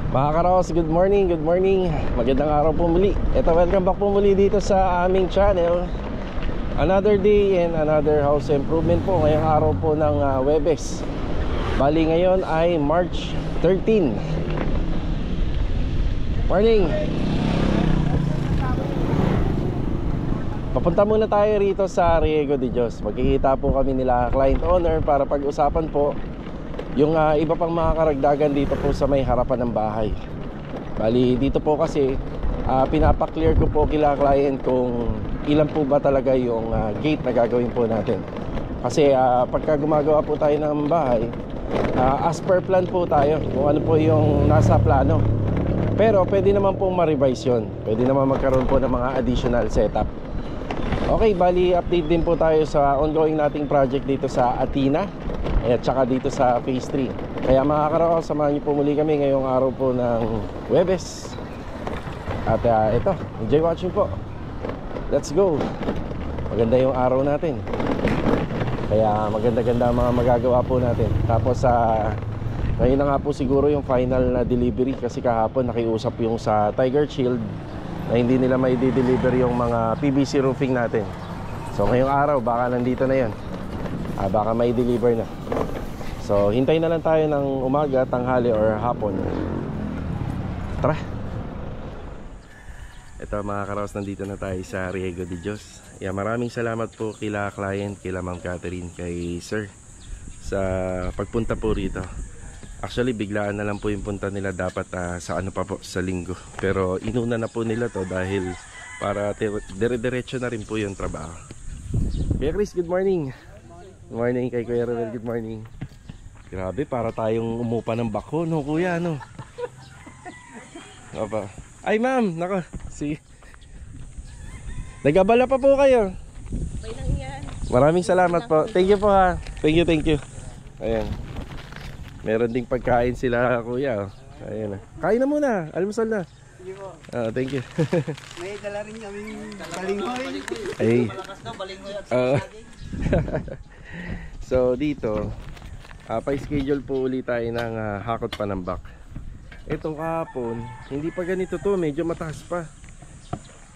Mga Karos, good morning, good morning. Magandang araw po muli. Ito, welcome back po muli dito sa aming channel. Another day and another house improvement po. Ngayong araw po ng Huwebes. Bali ngayon ay March 13. Morning. Papunta muna tayo rito sa Riego de Dios. Magkikita po kami nila client owner para pag-usapan po yung iba pang mga karagdagan dito po sa may harapan ng bahay. Bali dito po kasi pinapaklear ko po kila client kung ilan po ba talaga yung gate na gagawin po natin. Kasi pagka gumagawa po tayo ng bahay, as per plan po tayo kung ano po yung nasa plano. Pero pwede naman pong ma-revise yun. Pwede naman magkaroon po ng mga additional setup. Okay, bali update din po tayo sa ongoing nating project dito sa Athena at saka dito sa phase 3. Kaya mga Karos, samahan niyo po muli kami ngayong araw po ng Huwebes. At ito, enjoy watching po. Let's go. Maganda yung araw natin. Kaya maganda-ganda mga magagawa po natin. Tapos ngayon na nga po siguro yung final na delivery. Kasi kahapon nakiusap yung sa Tiger Shield na hindi nila may di-deliver yung mga PVC roofing natin. So ngayong araw baka nandito na yan. Baka may deliver na. So hintayin na lang tayo ng umaga, tanghali or hapon. Tara. Ito mga Karos, nandito na tayo sa Riego de Dios. Maraming salamat po kila client, kila Ma'am Catherine, kay Sir sa pagpunta po rito. Actually biglaan na lang po yung punta nila dapat sa ano pa po, sa Linggo. Pero inuna na po nila to dahil para dire-diretso na rin po yung trabaho. Kuya Chris, good morning. Good morning kay Kuya Ruel, good morning. Grabe, para tayong umupa ng bako, no kuya, no? Opa. Ay ma'am, nako, nag-abala pa po kayo. Bay lang yan. Maraming salamat po. Thank you po ha. Thank you, thank you. Ayan. Meron ding pagkain sila kuya. Ayan. Kain na muna, almusal na. Sige po. Thank you. May dala rin kaming balinghoy. Ay. Malakas na, balinghoy at saging. So dito pa-schedule po ulit tayo ng hakot panambak. Itong kahapon hindi pa ganito to, medyo mataas pa.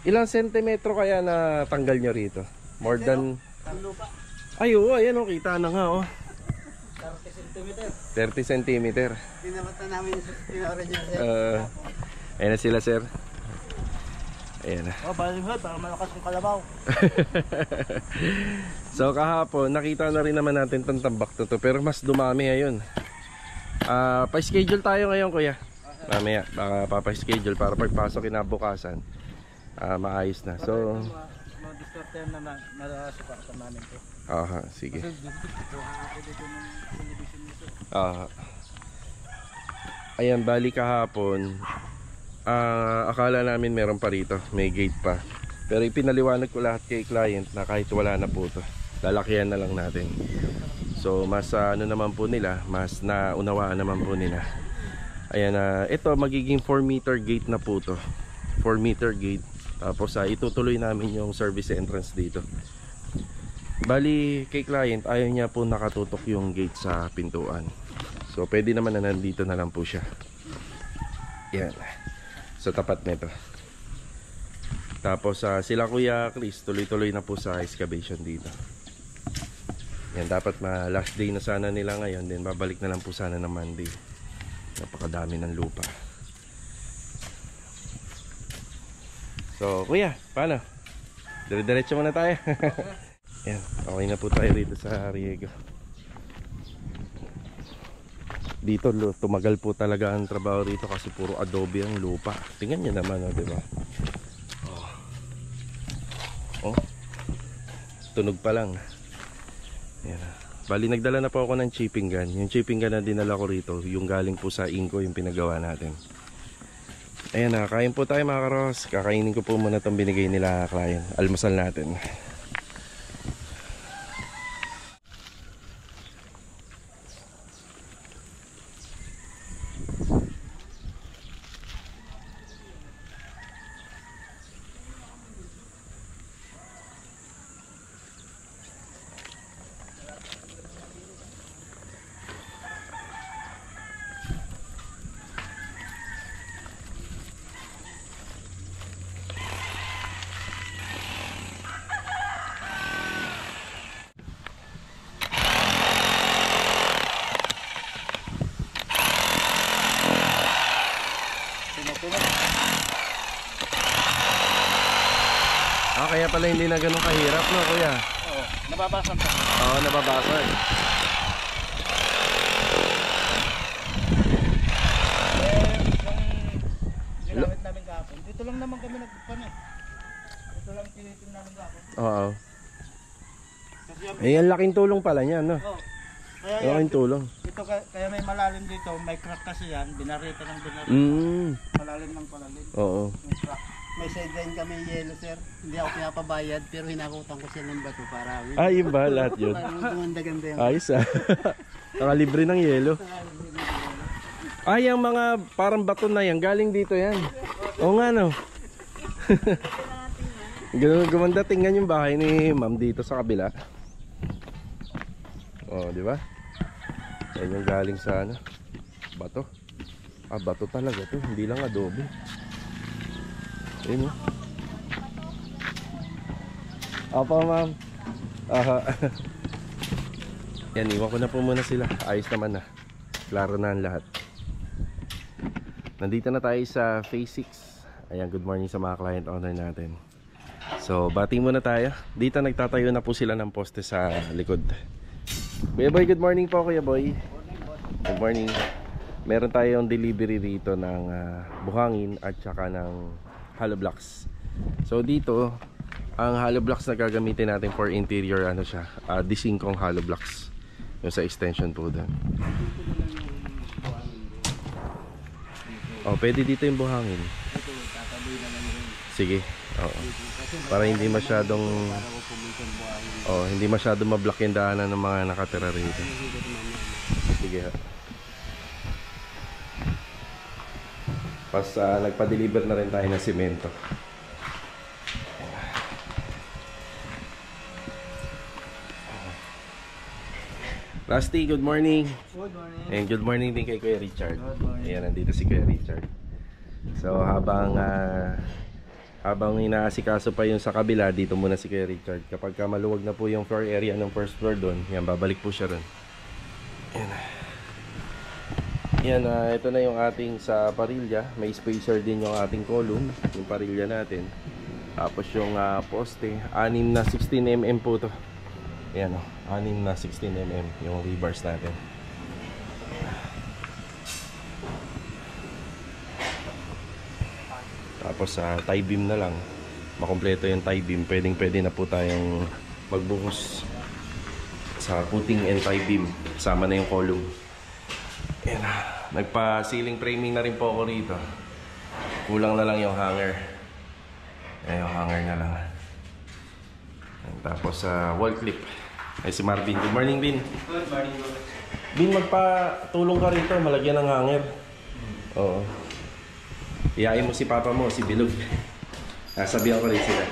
Ilang sentimetro kaya na tanggal nyo rito? More than ay oo, ayan o, kita na nga o 30 cm. Pinamata namin sa tinora niya. Ayan na sila sir. Ayan na. Balinghoy para malakas yung kalabaw. So kahapon nakita na rin naman natin itong tambak to, pero mas dumami ngayon. Pa-schedule tayo ngayon kuya. Mamaya baka papa-schedule para pagpasok kinabukasan maayos na. So mag-discard na nalasukatan namin to. aha, sige. Ayan, bali kahapon akala namin meron pa rito, may gate pa. Pero ipinaliwanag ko lahat kay client na kahit wala na po to, lalakihan na lang natin. So mas ano naman po nila, mas naunawaan naman po nila. Ayan, ito magiging 4 meter gate na po to, 4 meter gate. Tapos itutuloy namin yung service entrance dito. Bali kay client ayaw niya po nakatutok yung gate sa pintuan. So pwede naman na nandito na lang po siya. Yan, sa tapat nito. Tapos sila Kuya Chris tuloy-tuloy na po sa excavation dito. Yan, dapat last day na sana nila ngayon, then babalik na lang po sana ng Monday. Napakadami ng lupa. So kuya, paano? Dire-diretso muna tayo. Yan, okay na po tayo dito sa Riego. Dito tumagal po talaga ang trabaho rito kasi puro adobe ang lupa. Tingnan nyo naman, di ba? Oh, tunog pa lang. Yan. Bali nagdala na po ako ng chipping gun. Yung chipping gun na dinala ko rito, yung galing po sa Inco, yung pinagawa natin. Ayan na, kain po tayo mga Karos. Kakainin ko po muna itong binigay nila client. Almusal natin. kaya pala hindi na ganun kahirap, no, kuya? Oo, nababasag pa. Oo, nababasag. Ginamit namin kahapon. Dito lang naman kami nagpan eh. Dito lang tinitin namin kahapon. Oo. Kasi yung... Eh, ang laking tulong pala niyan, no? Oh, kaya yan, Laking tulong. dito kaya may malalim dito, may crack kasi yan, binarita ng binarita. Malalim ng palalim. Oo. May crack. May sideline kami yellow, sir. Hindi ako pinapabayad, pero hinakutan ko siya ng bato para Yun ba lahat yun? gumanda-ganda yung Ayos ah. Nakalibre ng yelo. Yung mga parang bato na yan, galing dito yan. Oo nga, no? Gumanda, tingnan yung bahay ni ma'am dito sa kabila. Oh, di ba? Yan yung galing sa ano, bato. Bato talaga to, hindi lang adobe. Ayun, oh. Opo, ma'am. Yan, iwan ko na po muna sila. Ayos naman na. Klaro na ang lahat. Nandito na tayo sa phase 6. Ayan, good morning sa mga client owner natin. So, bati muna tayo. Dito nagtatayo na po sila ng poste sa likod. Kuya Boy, good morning po, Kuya Boy. Good morning. Meron tayong delivery dito ng buhangin at saka ng hollow blocks. So dito, ang hollow blocks na gagamitin natin for interior, ano siya, D5 hollow blocks. Yung sa extension po doon. Oh, pwede dito yung buhangin. Sige. Oo. Para hindi masyadong hindi masyadong mablock yung daanan ng mga nakatira rito. Sige ha. Pas nagpa-deliver na rin tayo ng simento. Rusty, good morning. Good morning. And good morning din kay Kuya Richard. Good morning. Ayan, nandito si Kuya Richard. So habang inaasikaso pa yung sa kabila, dito muna si Kuya Richard. Kapag maluwag na po yung floor area ng first floor doon, yan, babalik po siya ron. Yan, ito na yung ating sa parilya. May spacer din yung ating column, yung parilya natin. Tapos yung poste, 6 na 16mm po to. Yan, 6 na 16mm yung rebars natin. Tapos tie beam na lang, makompleto yung tie beam. Pwede na po tayong magbuhos sa footing and tie beam, sama na yung column. Ayan, nagpa-ceiling framing na rin po ako rito. Kulang na lang yung hanger. Ayan, yung hanger na lang. Ayan, tapos wall clip. Ay, si Marvin. Good morning, Bin. Good morning. Bin, magpa-tulong ka rito, malagyan ng hanger. Oo. Iyain mo si papa mo, si Bilog. Sabihan ko rin sila.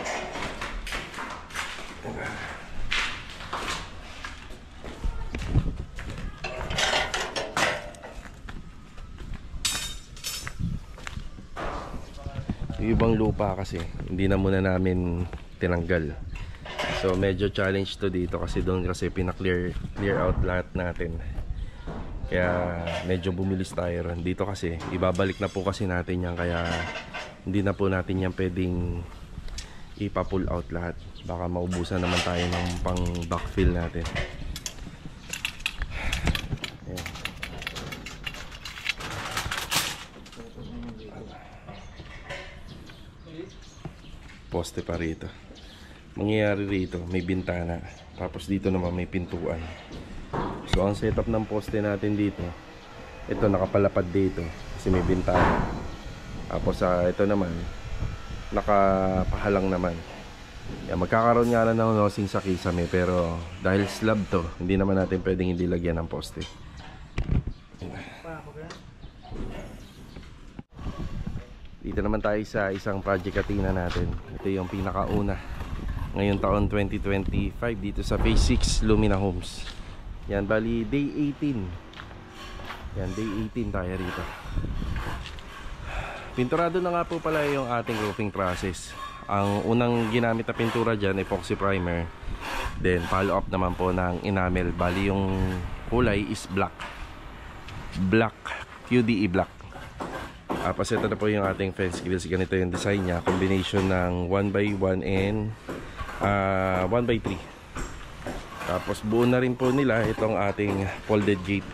Yung ibang lupa kasi hindi na muna namin tinanggal. So medyo challenge to dito kasi doon kasi clear out lahat natin. Kaya medyo bumilis tayo ron. Dito kasi ibabalik na po kasi natin yan, kaya hindi na po natin yan pwedeng ipa-pull out lahat. Baka maubusan naman tayo ng pang backfill natin. Ayan. Poste pa rito. Mangyayari rito, may bintana. Tapos dito naman may pintuan. So ang setup ng poste natin dito, ito nakapalapad dito kasi may bintana. Tapos ito naman nakapahalang naman. Yan, magkakaroon nga lang ng nosing sa kisame, pero dahil slab to, hindi naman natin pwedeng hindi lagyan ng poste. Dito naman tayo sa isang project katina natin. Ito yung pinakauna ngayong taon 2025 dito sa Phase 6 Lumina Homes. Yan, bali day 18. Yan, day 18 tayo rito. Pinturado na nga po pala yung ating roofing process. Ang unang ginamit na pintura dyan, epoxy primer. Then follow up naman po ng enamel. Bali yung kulay is black. Black, QDE black. Tapos ito na po yung ating fence grills. Ganito yung design niya. Combination ng 1x1 and 1x3. Tapos buo na rin po nila itong ating folded gate.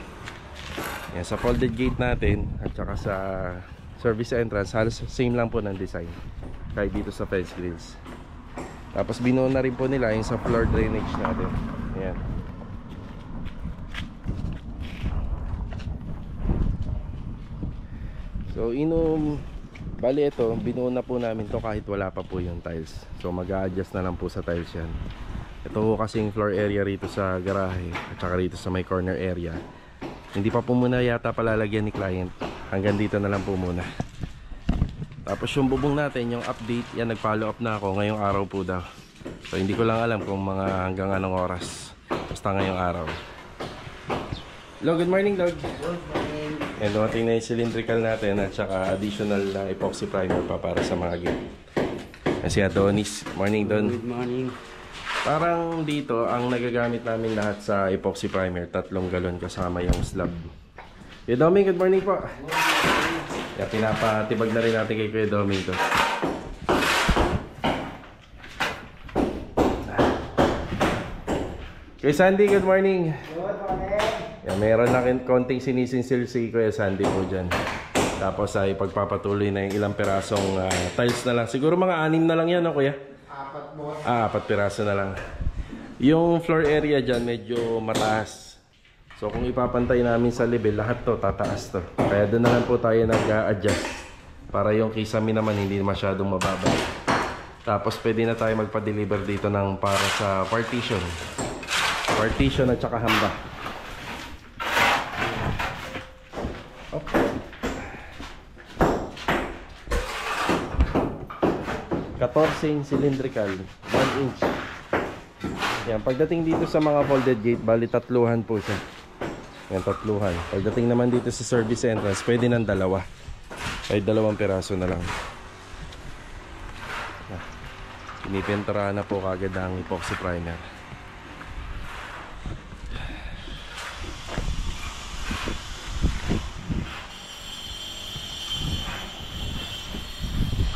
Yan, sa folded gate natin at saka sa service entrance, halos same lang po ng design kahit dito sa fence grills. Tapos binuo na rin po nila yung sa floor drainage natin. Yan. So bali ito, binuo na po namin to kahit wala pa po yung tiles. So mag-a-adjust na lang po sa tiles yan. Ito po kasing floor area rito sa garahe at saka rito sa may corner area, hindi pa po muna yata palalagyan ni client. Hanggang dito na lang po muna. Tapos yung bubong natin, yung update, yan nag-follow up na ako ngayong araw po daw. So hindi ko lang alam kung mga hanggang anong oras. Basta ngayong araw. Hello, good morning Dog. Good morning. And dumating na yung cylindrical natin at saka additional na epoxy primer pa para sa mga gate. Yan si Adonis. Morning Don. Good morning. Parang dito, ang nagagamit namin lahat sa epoxy primer, 3 galon kasama yung slab. Kuya Doming, good morning po. Yan, pinapatibag na rin natin kay Kuya Doming to. Kuya Sandy, good morning. Good morning. Yan, meron na konting sinisinsil si Kuya Sandy po dyan. Tapos ay pagpapatuloy na yung ilang pirasong tiles na lang. Siguro mga 6 na lang yan, no Kuya? 4 boss. 4 piraso na lang. Yung floor area dyan medyo mataas. So kung ipapantay namin sa level, lahat to tataas to. Kaya doon na lang po tayo nag-a-adjust para yung kisame naman hindi masyadong mababa. Tapos pwede na tayo magpa-deliver dito ng para sa partition. Partition at saka hamba. 14 cylindrical, 1 inch. Yan, pagdating dito sa mga folded gate, bali 3 po siya. Yan, 3. Pagdating naman dito sa service entrance, pwede ng 2. Kahit 2 piraso na lang. Pinipinturahan na po kagad ang epoxy primer.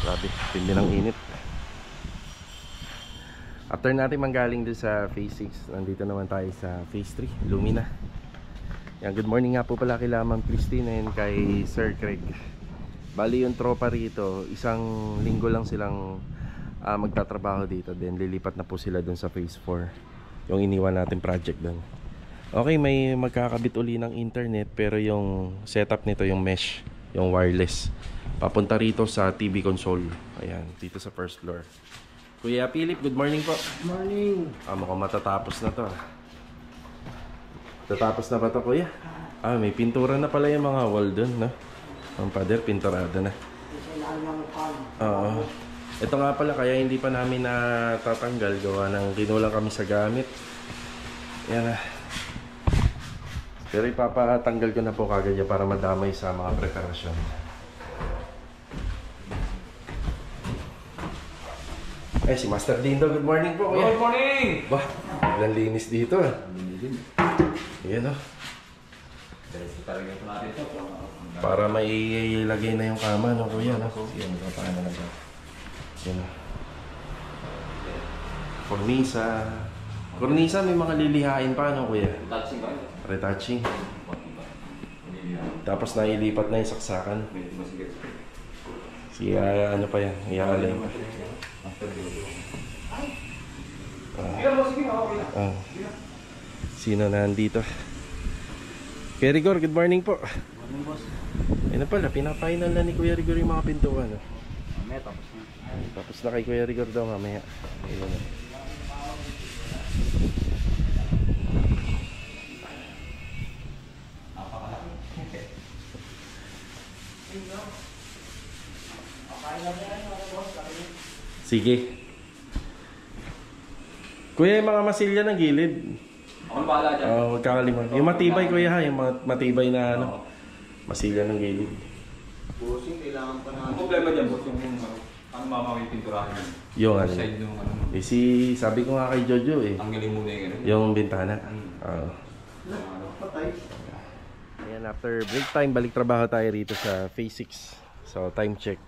Grabe, tindi ng init. After natin manggaling doon sa phase 6, nandito naman tayo sa phase 3, Lumina. Yan, good morning nga po pala kay Ma'am Christine and kay Sir Craig. Bali yung tropa rito, isang linggo lang silang magtatrabaho dito. Then lilipat na po sila doon sa phase 4, yung iniwan natin project doon. Okay, may magkakabit uli ng internet, pero yung setup nito, yung mesh, yung wireless, papunta rito sa TV console. Ayan, dito sa first floor. Kuya Philip, good morning po. Good morning. Mukhang matatapos na to. Tatapos na ba to, Kuya? May pintura na pala yung mga wall dun, no? Ang pader, pinturado na. Oo. Ito nga pala, kaya hindi pa namin natatanggal. Gawa ng kinulang kami sa gamit. Yan na. Pero ipapatanggal ko na po kagad yan para madamay sa mga preparasyon. Ay, si Master Dindo, good morning po. Good morning! Bah, ilang linis dito ah. Yan o. Para mailagay na yung kama, no Kuya, no? Yan, paano na lang. Yan o. Cornisa. Cornisa, may mga lilihain pa, no Kuya? Touching ba? Retouching. Tapos nailipat na yung saksakan. Sige, ano pa yan? Iaalay pa. Sino na nandito? Kuya Rigor, good morning po. Morning, boss. Ayun na pala, pinapainal na ni Kuya Rigor yung mga pintuan. Mamaya tapos na. Tapos na kay Kuya Rigor daw mamaya. Ayun na. Sige. Kuya, yung mga masilya ng gilid. Ako bahala dyan. Huwag kakalimutan. Yung matibay, Kuya, ha? Yung matibay na ano, masilya ng gilid. Bossing, kailangan pa na. Ang problema dyan, boss, yung ano mamawin pinturahan yun. Yung ano. Side yung ano. Sabi ko nga kay Jojo eh. Tanggalin muna yung ano. Yung bintana. Patay. Ayan, after break time, balik trabaho tayo rito sa phase 6. So, time check.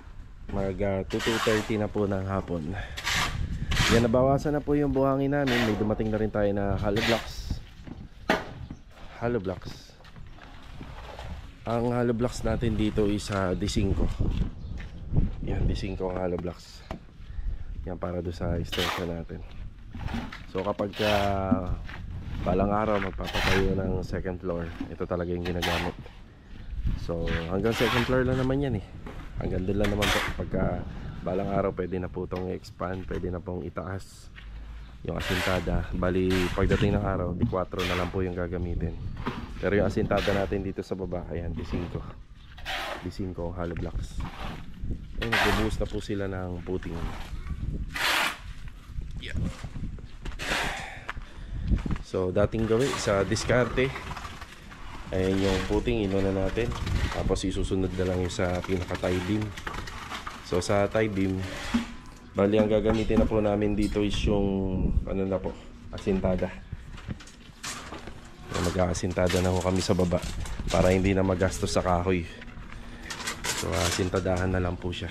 Mag 2:30 na po ng hapon. Yan, nabawasan na po yung buhangin namin. May dumating na rin tayo na hollow blocks. Hollow blocks. Ang hollow blocks natin dito is D5. Yan, D5 ang hollow blocks. Yan, para doon sa extension natin. So kapag balang araw magpapatayo ng second floor, ito talaga yung ginagamit. So hanggang second floor lang naman yan eh. Hanggang doon lang naman po. Pagka balang araw pwede na po itong expand, pwede na pong itaas yung asintada. Bali pagdating ng araw, D4 na lang po yung gagamitin. Pero yung asintada natin dito sa baba, ayan, D5 ang hollow blocks. Ayun, nagbubuhos na po sila ng puting. Yeah. So dating gawin sa diskarte, ayan yung puting inuna natin. Tapos isusunod na lang yung sa pinaka tie beam. So sa tie beam, bali ang gagamitin na po namin dito is yung ano na po, asintada. Mag-aasintada na po kami sa baba para hindi na magastos sa kahoy. So asintadahan na lang po siya.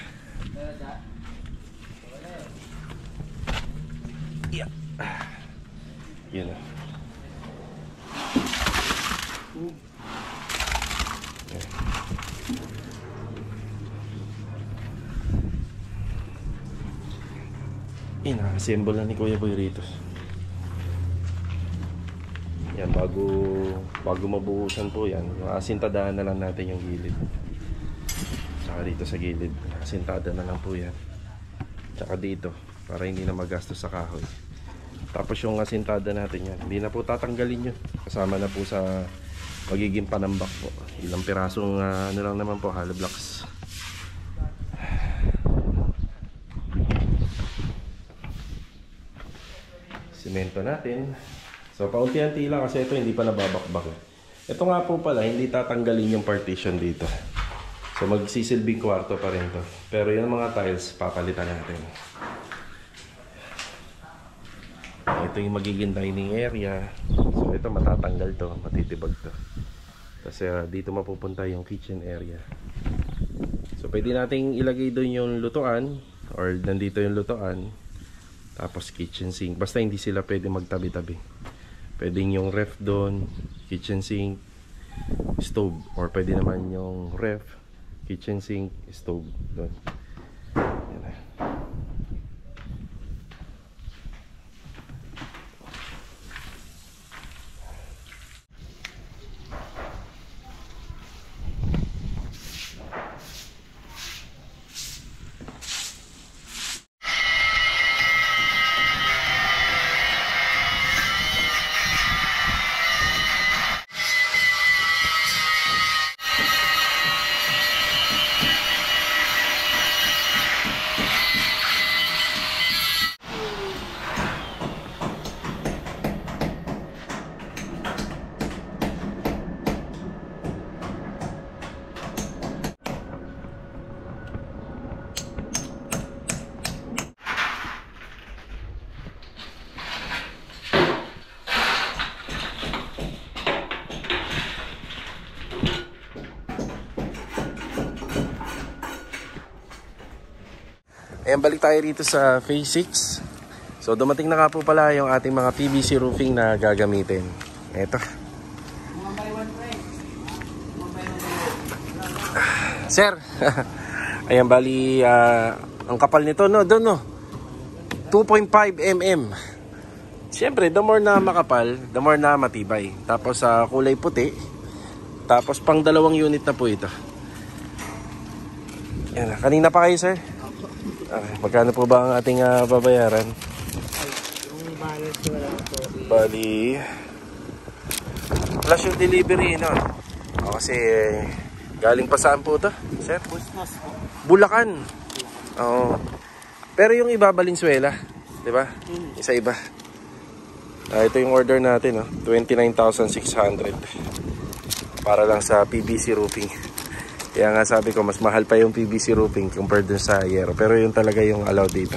Yeah. Yun na. Ina-assemble na ni Kuya Boy rito. Yan, bago mabuhusan po yan, asintadahan na lang natin yung gilid. Tsaka dito sa gilid, asintada na lang po yan. Tsaka dito, para hindi na magastos sa kahoy. Tapos yung asintada natin yan, hindi na po tatanggalin yun. Kasama na po sa magiging panambak po. Ilang pirasong ano lang naman po, hollow blocks. Semento natin. So paunti-unti lang kasi ito hindi pa nababakbak. Ito nga po pala, hindi tatanggalin yung partition dito. So magsisilbing kwarto pa rin to. Pero yung mga tiles, papalitan natin. Ito yung magiging dining area. So ito matatanggal to, matitibag to. Kasi dito mapupunta yung kitchen area. So pwede nating ilagay doon yung lutuan, or nandito yung lutuan. Tapos kitchen sink. Basta hindi sila pwede magtabi-tabi. Pwedeng yung ref doon, kitchen sink, stove. Or pwede naman yung ref, kitchen sink, stove doon. Yan na. Ayan, balik tayo rito sa phase 6. So dumating na nga po pala yung ating mga PVC roofing na gagamitin. Eto. Sir. Ayan, bali ang kapal nito, no, doon, no. 2.5 mm. Siyempre, the more na makapal, the more na matibay. Tapos kulay puti. Tapos pang 2 unit na po ito. Ayan, kanina pa kayo, sir? Magkano po ba ang ating babayaran? Yung balance ko lang po. Bali, plus yung delivery, no? Kasi galing pa saan po ito, sir? Busnos po. Bulacan. Oo. Pero yung iba, Valenzuela, di ba? Isa iba. Ito yung order natin, no? 29,600 para lang sa PVC roofing. Kaya nga sabi ko, mas mahal pa yung PVC roofing compared dun sa yero. Pero yun talaga yung allowed dito.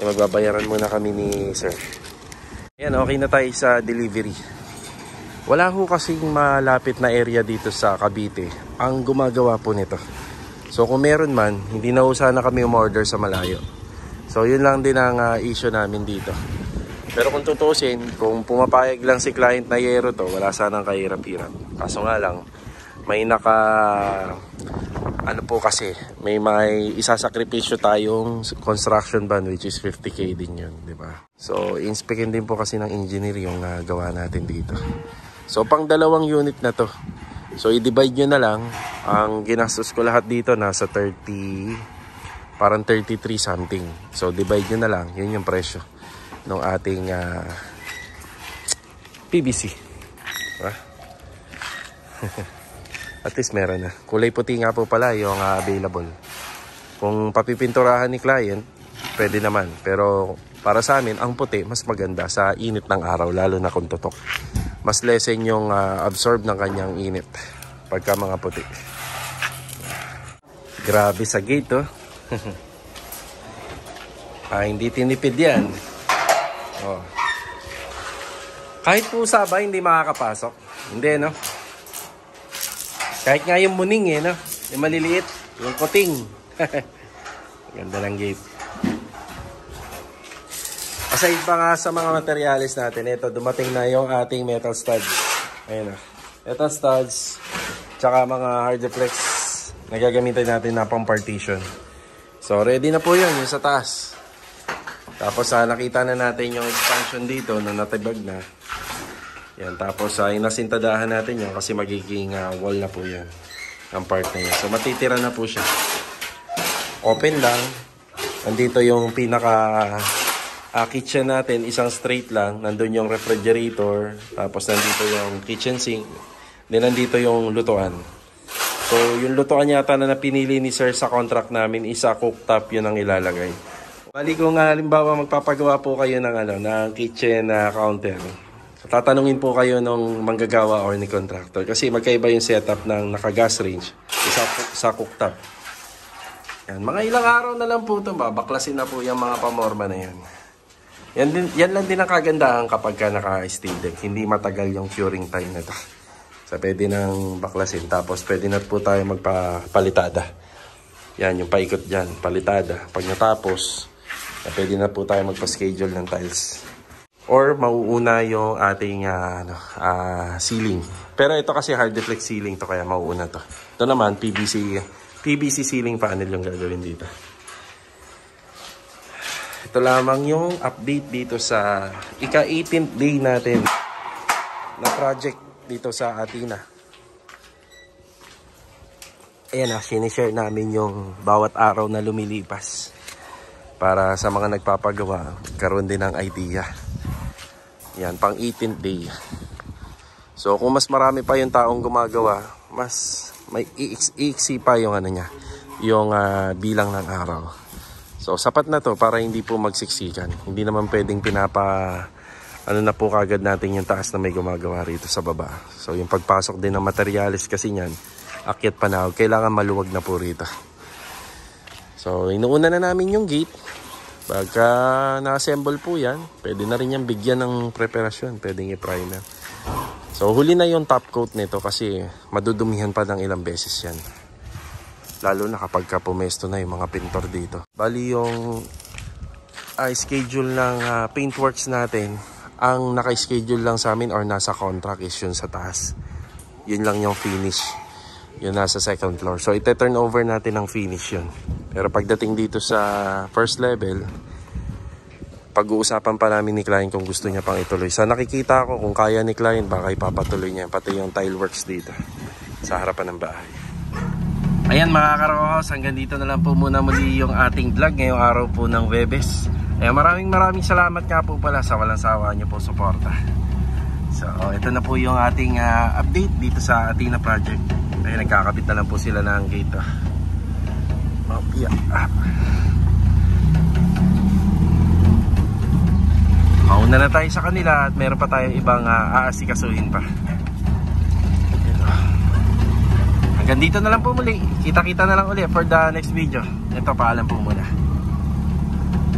Magbabayaran muna kami ni sir. Ayan, okay na tayo sa delivery. Wala ho kasing malapit na area dito sa Cavite ang gumagawa po nito. So kung meron man, hindi na ho sana kami umorder sa malayo. So yun lang din ang issue namin dito. Pero kung tutusin, kung pumapayag lang si client na yero to, wala sanang kahirap-hirap. Kaso nga lang, may ano po kasi, may isasakripisyo tayong construction ban, which is 50K din yun, di ba? So, inspekin din po kasi ng engineer yung gawa natin dito. So, pang 2 unit na to. So, i-divide nyo na lang. Ang ginastos ko lahat dito, nasa 30, parang 33 something. So, divide nyo na lang. Yun yung presyo ng ating PVC. Diba? At least meron na. Kulay puti nga po pala yung available. Kung papipinturahan ni client, pwede naman. Pero para sa amin, ang puti mas maganda sa init ng araw, lalo na kung tutok. Mas lessen yung absorb ng kanyang init pagka mga puti. Grabe sa gate, oh. Hindi tinipid yan. Oh. Kahit pusa ba hindi makakapasok? Hindi, no? Kahit nga yung muning, no? Yung maliliit, yung kuting. Ganda ng gate. Aside pa nga sa mga materialis natin, ito, dumating na yung ating metal studs. Ayan, metal studs, tsaka mga hard flex na gagamitin natin na pang partition. So, ready na po yun, yung sa taas. Tapos nakita na natin yung expansion dito na natibag na. Yan, tapos inasintadahan natin yun kasi magiging wall na po yan ang part na yan. So matitira na po siya. Open lang. Nandito yung pinaka kitchen natin, isang straight lang. Nandun yung refrigerator. Tapos nandito yung kitchen sink. Then nandito yung lutuan. So yung lutuan yata na pinili ni sir sa contract namin, isa cooktop yun ang ilalagay. Bali kung halimbawa magpapagawa po kayo ng kitchen counter, tatanungin po kayo ng manggagawa or ni contractor kasi magkaiba yung setup ng naka-gas range sa cooktop. Yan, mga ilang araw na lang po ito, babaklasin na po yung mga pamorma na yan. Yan lang din ang kagandahan kapag ka naka-stay deck. Hindi matagal yung curing time na ito. So pwede nang baklasin, tapos pwede na po tayo magpapalitada. Yan, yung paikot dyan, palitada. Pag natapos, pwede na po tayo magpa-schedule ng tiles. Or mauuna yung ating ceiling. Pero ito kasi hard flex ceiling to, kaya mauuna to. Ito naman PVC ceiling panel yung gagawin dito. Ito lamang yung update dito sa ika-18th day natin na project dito sa Athena. Ayan sinishare namin yung bawat araw na lumilipas para sa mga nagpapagawa, karoon din ng idea. Yan, pang 18th day. So, kung mas marami pa yung taong gumagawa, mas may iiksi pa yung yung bilang ng araw. So, sapat na to para hindi po magsiksikan. Hindi naman pwedeng na po kagad natin yung taas na may gumagawa rito sa baba. So, yung pagpasok din ng materialis kasi niyan, akyat panahon, kailangan maluwag na po rito. So, inuuna na namin yung gate. Pagka na-assemble po yan, pwede na rin yan bigyan ng preparasyon. Pwedeng i-primer. So, huli na yung top coat nito kasi madudumihan pa ng ilang beses yan. Lalo na kapag pumesto na yung mga pintor dito. Bali yung schedule ng paintworks natin, ang naka-schedule lang sa amin or nasa contract is yun sa taas. Yun lang yung finish. Yun nasa second floor. So, ite-turn over natin ang finish yun. Pero pagdating dito sa first level, pag-uusapan pa namin ni client kung gusto niya pang ituloy. Sa nakikita ko, kung kaya ni client, baka ipapatuloy niya. Pati yung tile works dito sa harapan ng bahay. Ayan mga karohos, hanggang dito na lang po muna muli yung ating vlog ngayong araw po ng Webes. Maraming salamat nga po pala sa walang sawa niyo po suporta. So, ito na po yung ating update dito sa Athena project. Ay, nagkakabit na lang po sila ng gate. Mauna na tayo sa kanila at meron pa tayong ibang aasikasuhin pa. Hanggang dito na lang po muli. Kita-kita na lang ulit for the next video. Ito, paalam po muna.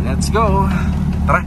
Let's go! Tara!